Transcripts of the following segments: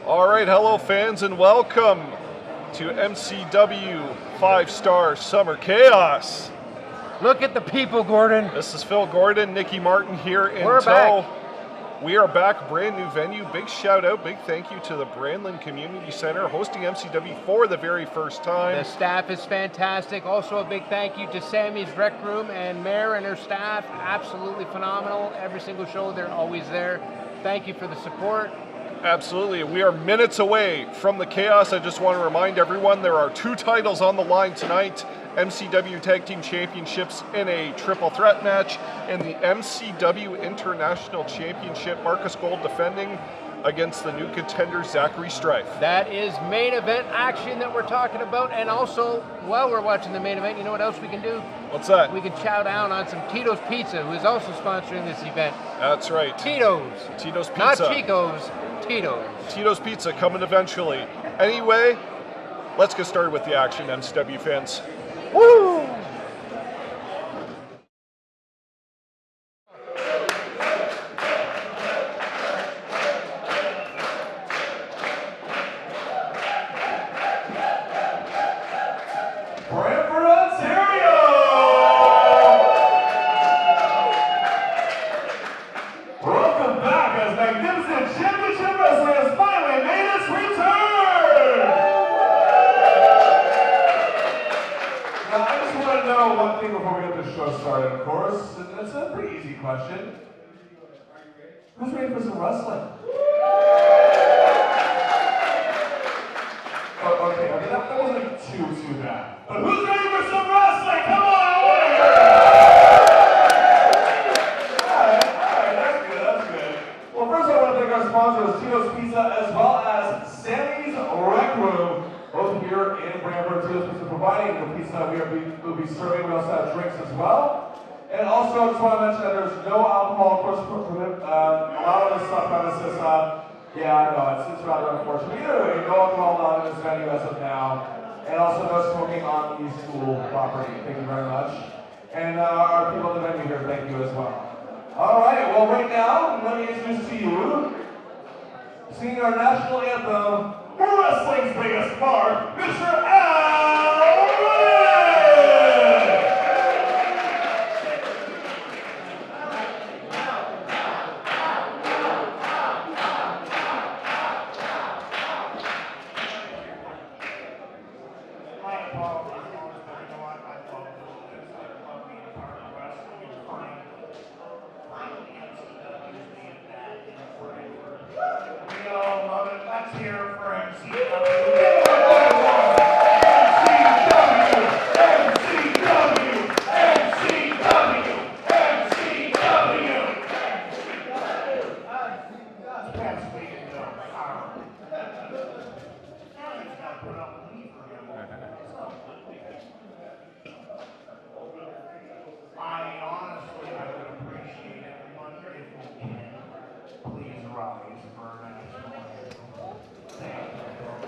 All right, hello fans and welcome to MCW 5-Star Summer Chaos. Look at the people, Gordon. This is Phil Gordon, Nikki Martin here in We're tow. back. We are back, brand new venue. Big shout out, big thank you to the Branlyn Community Center hosting MCW for the very first time. The staff is fantastic. Also a big thank you to Sammy's Rec Room and Mayor and her staff. Absolutely phenomenal. Every single show, they're always there. Thank you for the support. Absolutely. We are minutes away from the chaos. I just want to remind everyone there are 2 titles on the line tonight. MCW Tag Team Championships in a triple threat match, and the MCW International Championship, Marcus Gold defending against the new contender Zachary Strife. That is main event action that we're talking about. And also, while we're watching the main event, you know what else we can do? What's that? We can chow down on some Tito's Pizza, who is also sponsoring this event. That's right. Tito's. Tito's Pizza. Not Chico's, Tito's. Tito's Pizza coming eventually. Anyway, let's get started with the action, MCW fans. Woo! Brantford, Ontario! Welcome back as magnificent championship wrestling has finally made its return! Now, I just want to know one thing before we get this show started, of course, and it's a pretty easy question. Who's ready for some wrestling? Oh, okay, that wasn't too bad. But who's ready for some wrestling? Come on, I want to hear it! Alright, that's good. Well, first I want to thank our sponsors, Tito's Pizza, as well as Sammy's Rec Room, both here in Brantford. Tito's Pizza providing the pizza we'll be serving. We also have drinks as well. And also, I just want to mention that there's no alcohol, of course, allowed in this premises. Yeah, I know, it's rather unfortunate. Either way, no alcohol allowed in this venue as of now. And also no smoking on the school property. Thank you very much. And our people in the venue here, thank you as well. All right, well right now, let me introduce to you, singing our national anthem, wrestling's biggest mark, Mr. Al Ryan! Let's hear for MCW. I honestly, I would appreciate everyone if we can please rise for our national anthem. Thank you.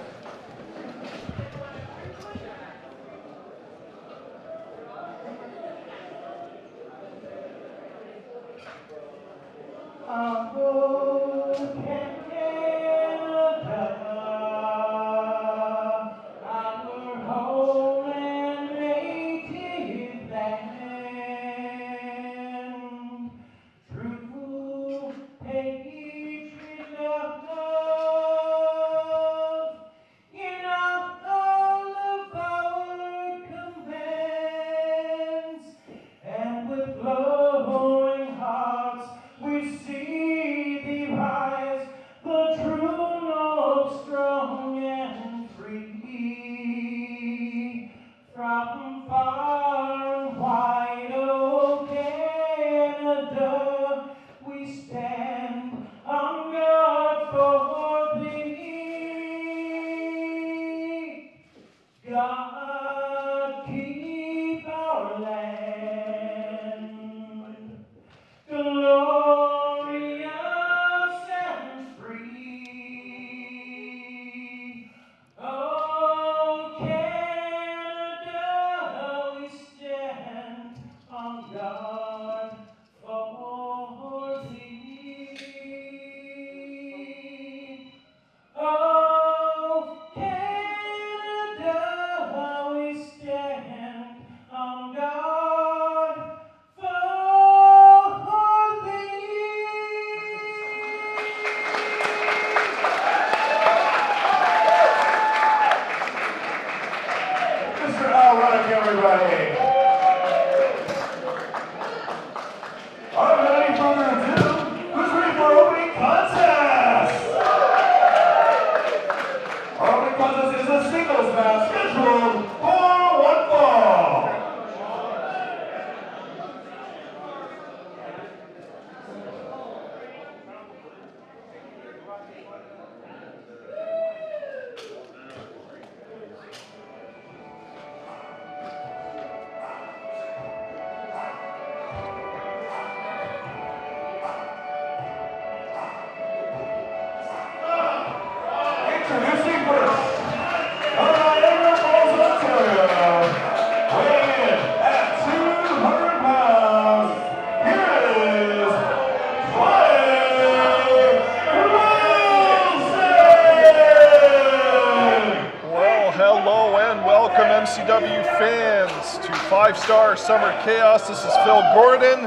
MCW fans to 5-Star Summer Chaos. This is Phil Gordon.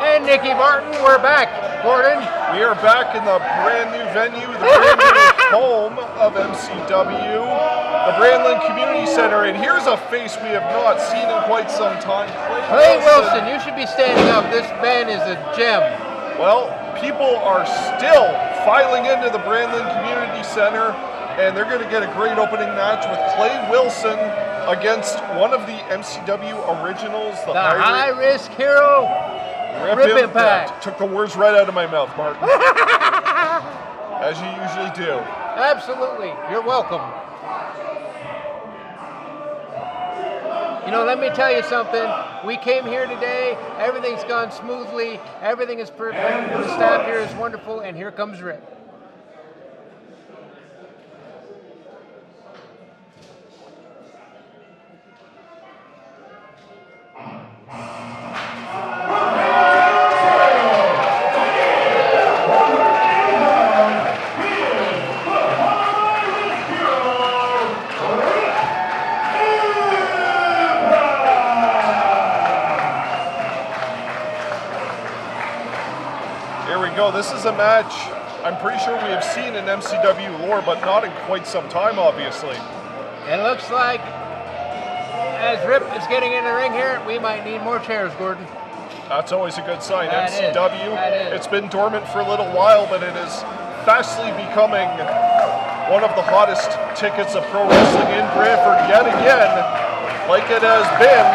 And Nikki Martin, we're back. Gordon. We are back in the brand new venue, the brand new home of MCW, the Branlyn Community Center. And here's a face we have not seen in quite some time. Clay Wilson, you should be standing up. This man is a gem. Well, people are still filing into the Branlyn Community Center, and they're going to get a great opening match with Clay Wilson against one of the MCW originals, the high-risk hero, Rip Impact. Took the words right out of my mouth, Martin. As you usually do. Absolutely. You're welcome. You know, let me tell you something. We came here today. Everything's gone smoothly. Everything is perfect. The staff here is wonderful. And here comes Rip. This is a match I'm pretty sure we have seen in MCW lore, but not in quite some time, obviously. It looks like, as Rip is getting in the ring here, we might need more chairs, Gordon. That's always a good sign. That MCW, is. It's been dormant for a little while, but it is fastly becoming one of the hottest tickets of pro wrestling in Brantford yet again, like it has been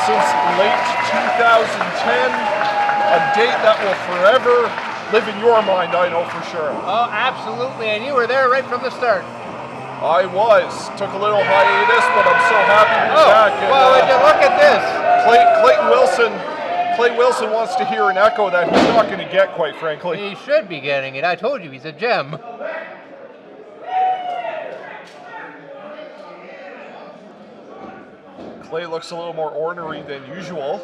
since late 2010, a date that will forever live in your mind, I know for sure. Oh, absolutely, and you were there right from the start. I was. Took a little hiatus, but I'm so happy to be back. And, well, would you look at this? Clay Wilson wants to hear an echo that he's not going to get, quite frankly. He should be getting it. I told you, he's a gem. Clay looks a little more ornery than usual,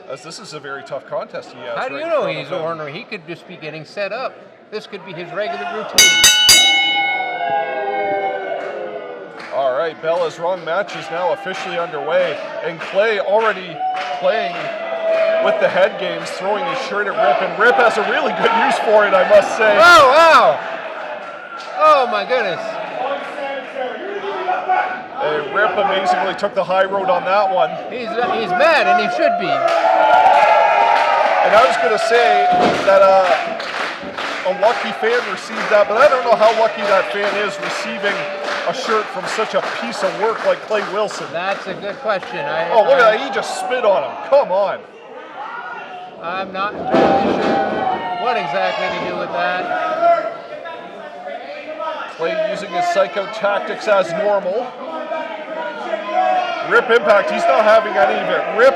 as this is a very tough contest he has. How do you know he's ornery? He could just be getting set up. This could be his regular routine. All right, Bella's Wrong match is now officially underway, and Clay already playing with the head games, throwing his shirt at Rip, and Rip has a really good use for it, I must say. Oh, wow! Oh, my goodness. Rip amazingly took the high road on that one. He's mad, and he should be. And I was going to say that a lucky fan received that, but I don't know how lucky that fan is receiving a shirt from such a piece of work like Clay Wilson. That's a good question. Look at that. He just spit on him. Come on. I'm not entirely sure what exactly to do with that. Clay using his psycho tactics as normal. Rip Impact, he's not having any of it. Rip,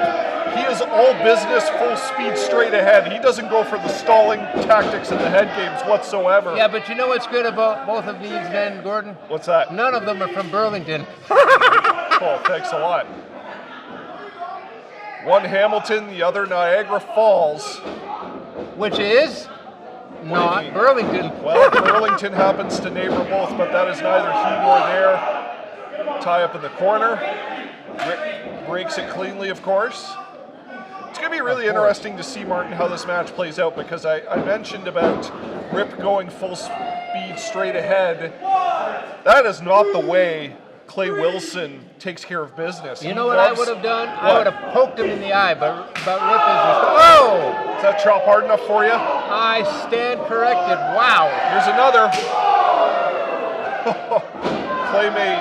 he is all business, full speed, straight ahead. He doesn't go for the stalling tactics in the head games whatsoever. Yeah, but you know what's good about both of these men, Gordon? What's that? None of them are from Burlington. Oh, thanks a lot. One Hamilton, the other Niagara Falls. Which is not Burlington. Well, Burlington happens to neighbor both, but that is neither here nor there. Tie up in the corner. Rick breaks it cleanly, of course. It's going to be really interesting to see, Martin, how this match plays out, because I mentioned about Rip going full speed straight ahead. That is not the way Clay Wilson takes care of business. You know what I would have done? What? I would have poked him in the eye, but Rip is just, oh! Is that chop hard enough for you? I stand corrected. Wow. Here's another. Clay may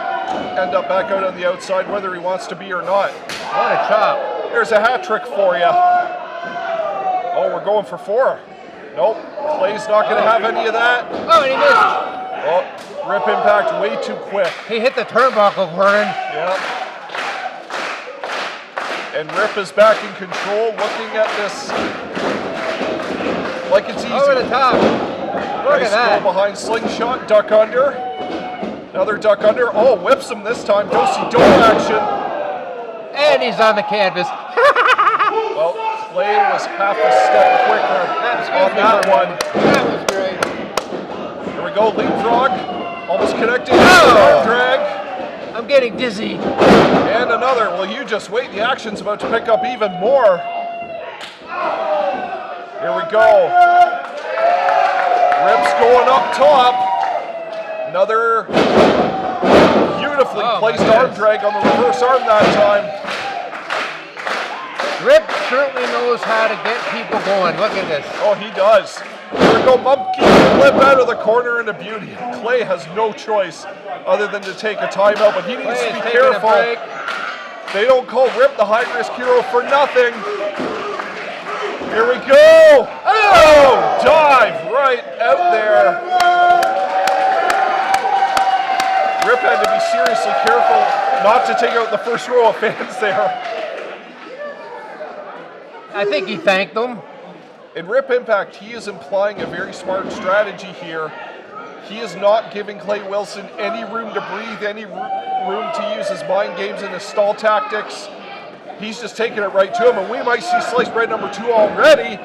end up back out on the outside, whether he wants to be or not. What a chop. There's a hat trick for you. Oh, we're going for 4. Nope, Clay's not going to have any of that. Oh, and he missed. Oh, Rip Impact way too quick. He hit the turnbuckle, Gordon. Yep. And Rip is back in control, looking at this like it's easy. Over the top. Look nice at that. Go behind slingshot, duck under. Another duck under. Oh, whips him this time. Do-si-do action. And he's on the canvas. Well, Clay was half a step quicker on that one. That was great. Here we go, leapfrog. Almost connected. Oh. Drag. A I'm getting dizzy. And another. Well, you just wait. The action's about to pick up even more. Here we go. Rip's going up top. Another beautifully placed arm drag on the reverse arm that time. Rip certainly knows how to get people going. Look at this. Oh, he does. Here we go, monkey flip out of the corner into beauty. Clay has no choice other than to take a timeout, but he needs to be careful. They don't call Rip the high-risk hero for nothing. Here we go. Oh, dive right out there. Rip had to be seriously careful not to take out the first row of fans there. I think he thanked them. In Rip Impact, he is implying a very smart strategy here. He is not giving Clay Wilson any room to breathe, any room to use his mind games and his stall tactics. He's just taking it right to him, and we might see sliced bread number 2 already.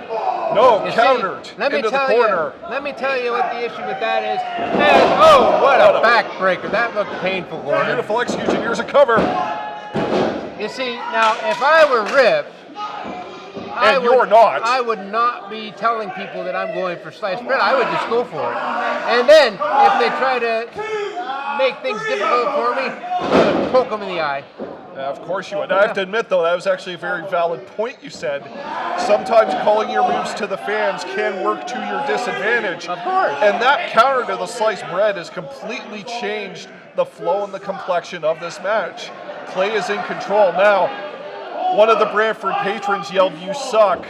No, countered into the corner. Let me tell you what the issue with that is. And, oh, what a backbreaker. That looked painful, Gordon. Beautiful execution. Here's a cover. You see, now, if I were Rip, I would not be telling people that I'm going for sliced bread. I would just go for it. And then, if they try to make things difficult for me, I would poke them in the eye. Of course you would. I have to admit, though, that was actually a very valid point you said. Sometimes calling your moves to the fans can work to your disadvantage. Of course. And that counter to the sliced bread has completely changed the flow and the complexion of this match. Clay is in control now. One of the Brantford patrons yelled, "You suck."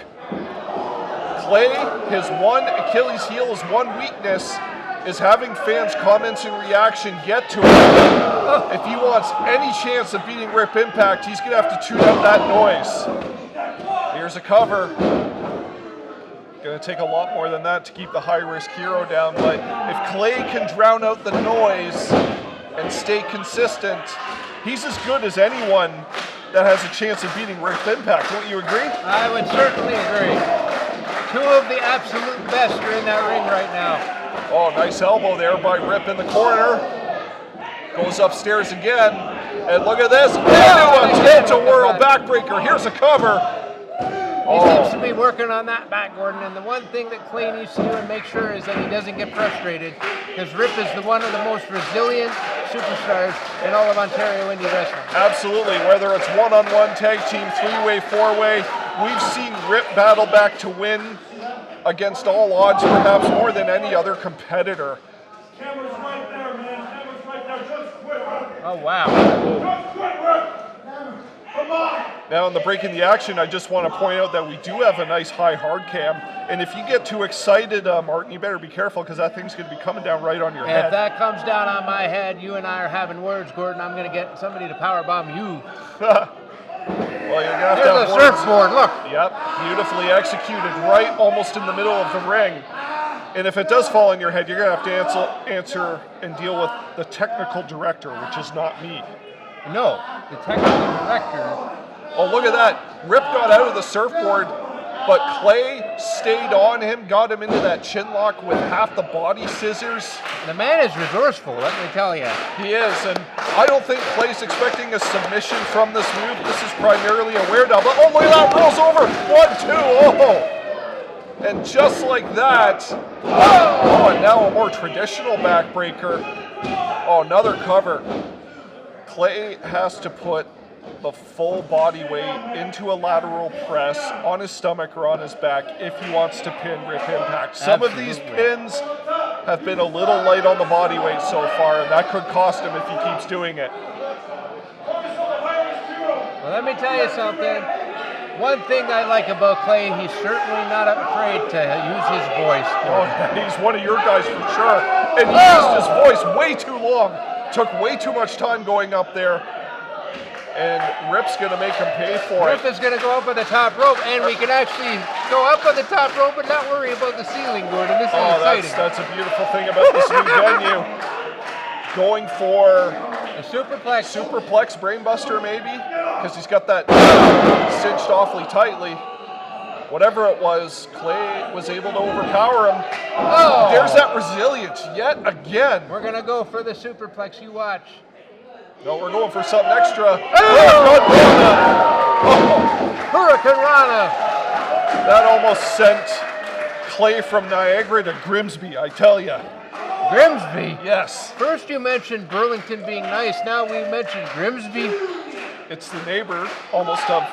Clay, his one Achilles heel, his one weakness is having fans' comments and reaction get to him. If he wants any chance of beating Rip Impact, he's going to have to tune out that noise. Here's a cover. Going to take a lot more than that to keep the high-risk hero down, but if Clay can drown out the noise and stay consistent, he's as good as anyone that has a chance of beating Rip Impact. Don't you agree? I would certainly agree. 2 of the absolute best are in that ring right now. Oh, nice elbow there by Rip in the corner. Goes upstairs again. And look at this. Into a tilt-a-whirl backbreaker. Here's a cover. He seems to be working on that back, Gordon. And the one thing that Clay needs to do and make sure is that he doesn't get frustrated, because Rip is one of the most resilient superstars in all of Ontario indie wrestling. Absolutely. Whether it's one-on-one, tag team, 3-way, 4-way, we've seen Rip battle back to win against all odds, perhaps more than any other competitor. Camera's right there, man. Camera's right there. Just quit. Oh, wow. Just quit, Rip. Come on. Now in the breaking the action, I just want to point out that we do have a nice high hard cam. And if you get too excited, Martin, you better be careful, because that thing's going to be coming down right on your head. If that comes down on my head, you and I are having words, Gordon. I'm going to get somebody to powerbomb you. Well, you're going to have There's to a surfboard, look. Yep, beautifully executed right almost in the middle of the ring. And if it does fall on your head, you're going to have to answer and deal with the technical director, which is not me. No, the technical director. Oh, look at that. Rip got out of the surfboard, but Clay stayed on him, got him into that chin lock with half the body scissors. The man is resourceful, let me tell you. He is, and I don't think Clay's expecting a submission from this move. This is primarily a wear down. But oh, look at that, rolls over. 1, 2, oh. And just like that, oh, and now a more traditional backbreaker. Oh, another cover. Clay has to put the full body weight into a lateral press on his stomach or on his back if he wants to pin Rip Impact. Some of these pins have been a little light on the body weight so far, and that could cost him if he keeps doing it. Well, let me tell you something. One thing I like about Clay, he's certainly not afraid to use his voice. Oh, he's one of your guys for sure. And he used his voice way too long. Took way too much time going up there. And Rip's going to make him pay for it. Rip is going to go up on the top rope, and we can actually go up on the top rope and not worry about the ceiling, Gordon. This is exciting. That's a beautiful thing about this new venue. Going for a superplex. Superplex brainbuster, maybe, because he's got that cinched awfully tightly. Whatever it was, Clay was able to overpower him. Oh! There's that resilience yet again. We're going to go for the superplex. You watch. No, we're going for something extra. Hurricane Rana. That almost sent Clay from Niagara to Grimsby, I tell you. Grimsby? Yes. First you mentioned Burlington being nice, now we mentioned Grimsby. It's the neighbor almost of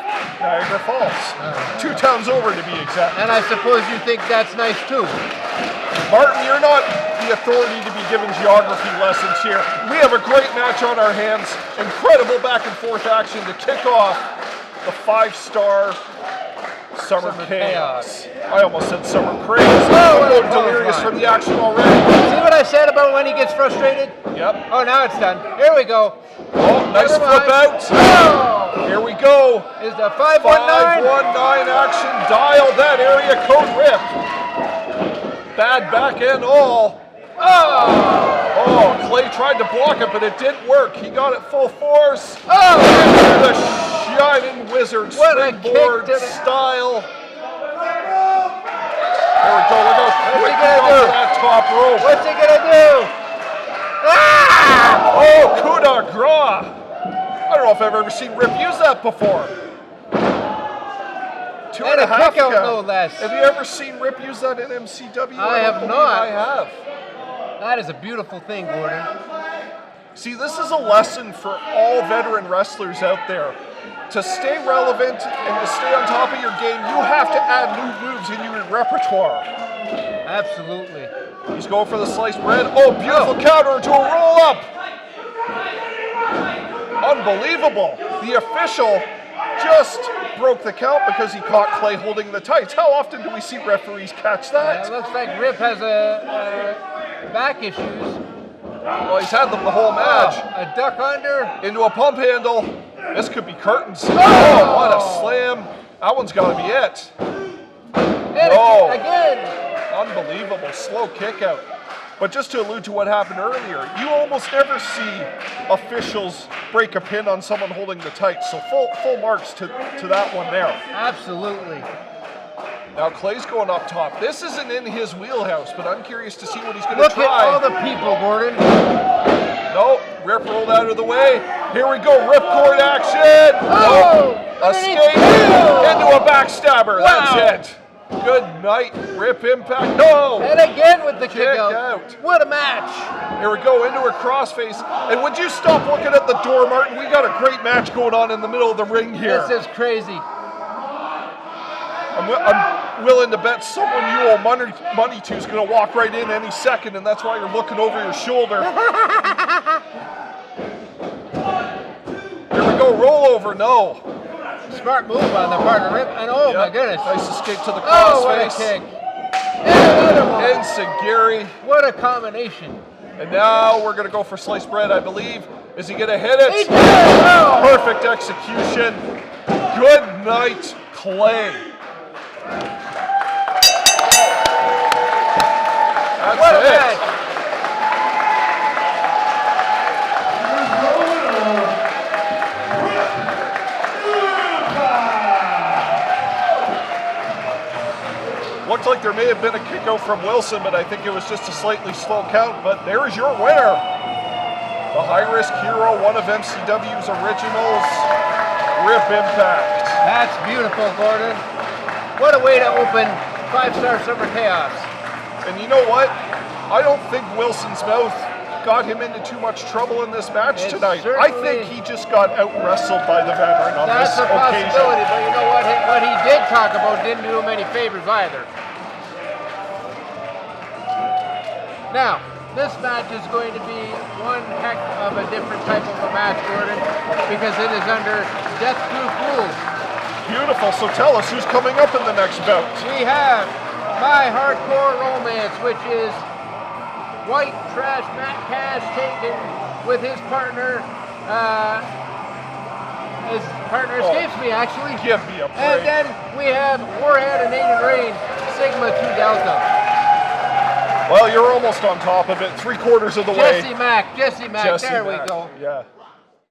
Niagara Falls. 2 towns over to be exact. And I suppose you think that's nice too. Martin, you're not the authority to be given geography lessons here. We have a great match on our hands. Incredible back and forth action to kick off the 5-star Summer Chaos. I almost said Summer Craze. I'm going delirious from the action already. See what I said about when he gets frustrated? Yep. Oh, now it's done. Here we go. Oh, nice flip out. Oh! Here we go. Is the 519? 519 action. Dial that area code rip. Bad back end all. Oh, Clay tried to block it, but it didn't work. He got it full force. Oh! The Shining Wizard springboard style. There we go. Look out. What's he gonna do? That top rope. What's he gonna do? Ah! Oh, coup de grace. I don't know if I've ever seen Rip use that before. 2 and a half kick out, count. no less. Have you ever seen Rip use that in MCW? I have not. I have. That is a beautiful thing, Gordon. See, this is a lesson for all veteran wrestlers out there. To stay relevant and to stay on top of your game, you have to add new moves in your repertoire. Absolutely. He's going for the sliced bread. Oh, beautiful counter to a roll-up. Unbelievable. The official just broke the count because he caught Clay holding the tights. How often do we see referees catch that? It looks like Rip has back issues. Well, he's had them the whole match. A duck under. Into a pump handle. This could be curtains. Oh! Oh, what a slam. That one's got to be it. Oh. Again. Unbelievable. Slow kick out. But just to allude to what happened earlier, you almost never see officials break a pin on someone holding the tights. So full marks to that one there. Absolutely. Now Clay's going up top. This isn't in his wheelhouse, but I'm curious to see what he's going to Look try. at all the people, Gordon. No, Rip rolled out of the way. Here we go, ripcord action. Oh! Escape into a backstabber. Wow. That's it. Good night, Rip impact. No! And again with the kick out. out. What a match. Here we go, into a crossface. And would you stop looking at the door, Martin? We got a great match going on in the middle of the ring here. This is crazy. I'm willing to bet someone you owe money to is going to walk right in any second, and that's why you're looking over your shoulder. Here we go, roll over, no. Smart move on the part of Rip, and oh my goodness. Nice escape to the crossface. Oh, what a kick. And another one. And Sagiri. What a combination. And now we're going to go for sliced bread, I believe. Is he going to hit it? He did. Oh. Perfect execution. Good night, Clay. That's What a it. match. Looked like there may have been a kick out from Wilson, but I think it was just a slightly slow count. But there's your winner. The high-risk hero, one of MCW's originals, Rip Impact. That's beautiful, Gordon. What a way to open 5-star Summer Chaos. And you know what? I don't think Wilson's mouth got him into too much trouble in this match tonight. I think he just got out-wrestled by the veteran on this occasion. That's a possibility, but you know what? What he did talk about didn't do him any favors either. Now, this match is going to be one heck of a different type of a match, Gordon, because it is under Death Proof rules. Beautiful. So tell us who's coming up in the next bout. We have My Hardcore Romance, which is White Trash Matt Cash taken with his partner. His partner escapes me, actually. Give me a break. And then we have Warhead and Aiden Rain, Sigma 2 Delta. Well, you're almost on top of it. 3/4 of the way. Jesse Mack, there we go. Yeah.